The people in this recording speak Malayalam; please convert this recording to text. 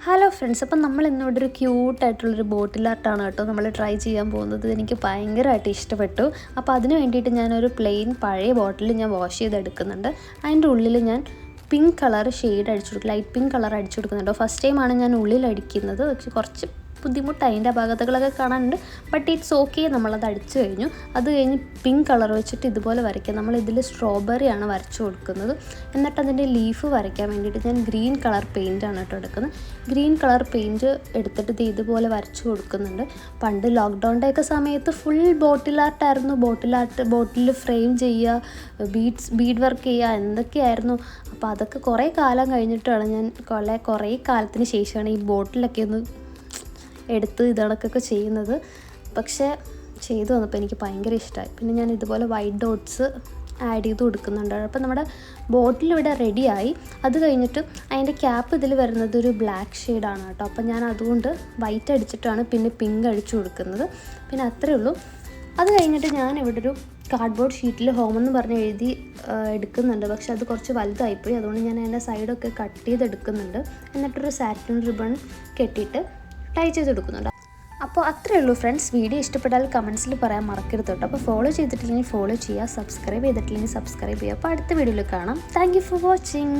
ഹലോ ഫ്രണ്ട്സ്, അപ്പം നമ്മൾ ഇന്നിവിടെ ഒരു ക്യൂട്ടായിട്ടുള്ളൊരു ബോട്ടിൽ ആർട്ടാണ് കേട്ടോ നമ്മൾ ട്രൈ ചെയ്യാൻ പോകുന്നത്. എനിക്ക് ഭയങ്കരമായിട്ട് ഇഷ്ടപ്പെട്ടു. അപ്പോൾ അതിന് വേണ്ടിയിട്ട് ഞാനൊരു പ്ലെയിൻ പഴയ ബോട്ടിൽ ഞാൻ വാഷ് ചെയ്തെടുക്കുന്നുണ്ട്. അതിൻ്റെ ഉള്ളിൽ ഞാൻ പിങ്ക് കളർ ഷെയ്ഡ് അടിച്ചു കൊടുക്കും, ലൈറ്റ് പിങ്ക് കളർ അടിച്ചു കൊടുക്കുന്നുണ്ട്. ഫസ്റ്റ് ടൈമാണ് ഞാൻ ഉള്ളിൽ അടിക്കുന്നത്. പക്ഷേ കുറച്ച് ബുദ്ധിമുട്ട് അതിൻ്റെ ഭാഗത്തുകളൊക്കെ കാണാനുണ്ട്. ബട്ട് ഇറ്റ്സ് ഓക്കെ, നമ്മളത് അടിച്ചു കഴിഞ്ഞു. അത് കഴിഞ്ഞ് പിങ്ക് കളർ വെച്ചിട്ട് ഇതുപോലെ വരയ്ക്കാം. നമ്മളിതിൽ സ്ട്രോബെറിയാണ് വരച്ചു കൊടുക്കുന്നത്. എന്നിട്ട് അതിൻ്റെ ലീഫ് വരയ്ക്കാൻ വേണ്ടിയിട്ട് ഞാൻ ഗ്രീൻ കളർ പെയിൻറ്റാണ് കേട്ടോ എടുക്കുന്നത്. ഗ്രീൻ കളർ പെയിൻറ്റ് എടുത്തിട്ട് ഇത് ഇതുപോലെ വരച്ചു കൊടുക്കുന്നുണ്ട്. പണ്ട് ലോക്ക്ഡൗണിൻ്റെയൊക്കെ സമയത്ത് ഫുൾ ബോട്ടിൽ ആർട്ടായിരുന്നു. ബോട്ടിൽ ഫ്രെയിം ചെയ്യുക, ബീഡ് വർക്ക് ചെയ്യുക, എന്തൊക്കെയായിരുന്നു. അപ്പോൾ അതൊക്കെ കുറേ കാലം കഴിഞ്ഞിട്ടാണ് ഞാൻ കുറേ കാലത്തിന് ശേഷമാണ് ഈ ബോട്ടിലൊക്കെ ഒന്ന് എടുത്ത് ഇതണക്കൊക്കെ ചെയ്യുന്നത്. പക്ഷേ ചെയ്തു വന്നപ്പോൾ എനിക്ക് ഭയങ്കര ഇഷ്ടമായി. പിന്നെ ഞാൻ ഇതുപോലെ വൈറ്റ് ഡോട്ട്സ് ആഡ് ചെയ്ത് കൊടുക്കുന്നുണ്ട്. അപ്പോൾ നമ്മുടെ ബോട്ടിൽ ഇവിടെ റെഡിയായി. അത് കഴിഞ്ഞിട്ട് അതിൻ്റെ ക്യാപ്പ് ഇതിൽ വരുന്നത് ഒരു ബ്ലാക്ക് ഷെയ്ഡാണ് കേട്ടോ. അപ്പോൾ ഞാൻ അതുകൊണ്ട് വൈറ്റ് അടിച്ചിട്ടാണ് പിന്നെ പിങ്ക് അടിച്ചു കൊടുക്കുന്നത്. പിന്നെ അത്രയേ ഉള്ളൂ. അത് കഴിഞ്ഞിട്ട് ഞാൻ ഇവിടെ ഒരു കാർഡ്ബോർഡ് ഷീറ്റിൽ ഹോമെന്ന് പറഞ്ഞ് എഴുതി എടുക്കുന്നുണ്ട്. പക്ഷെ അത് കുറച്ച് വലുതായിപ്പോയി. അതുകൊണ്ട് ഞാൻ അതിൻ്റെ സൈഡൊക്കെ കട്ട് ചെയ്തെടുക്കുന്നുണ്ട്. എന്നിട്ടൊരു സാറ്റിൻ റിബൺ കെട്ടിയിട്ട് ടൈ ചെയ്തെടുക്കുന്നുണ്ട്. അപ്പോൾ അത്രയേ ഉള്ളൂ ഫ്രണ്ട്സ്. വീഡിയോ ഇഷ്ടപ്പെട്ടാൽ കമൻസിൽ പറയാൻ മറക്കരുത് കേട്ടോ. അപ്പോൾ ഫോളോ ചെയ്തിട്ടില്ലെങ്കിൽ ഫോളോ ചെയ്യുക, സബ്സ്ക്രൈബ് ചെയ്തിട്ടില്ലെങ്കിൽ സബ്സ്ക്രൈബ് ചെയ്യുക. അപ്പോൾ അടുത്ത വീഡിയോയിൽ കാണാം. Thank you for watching.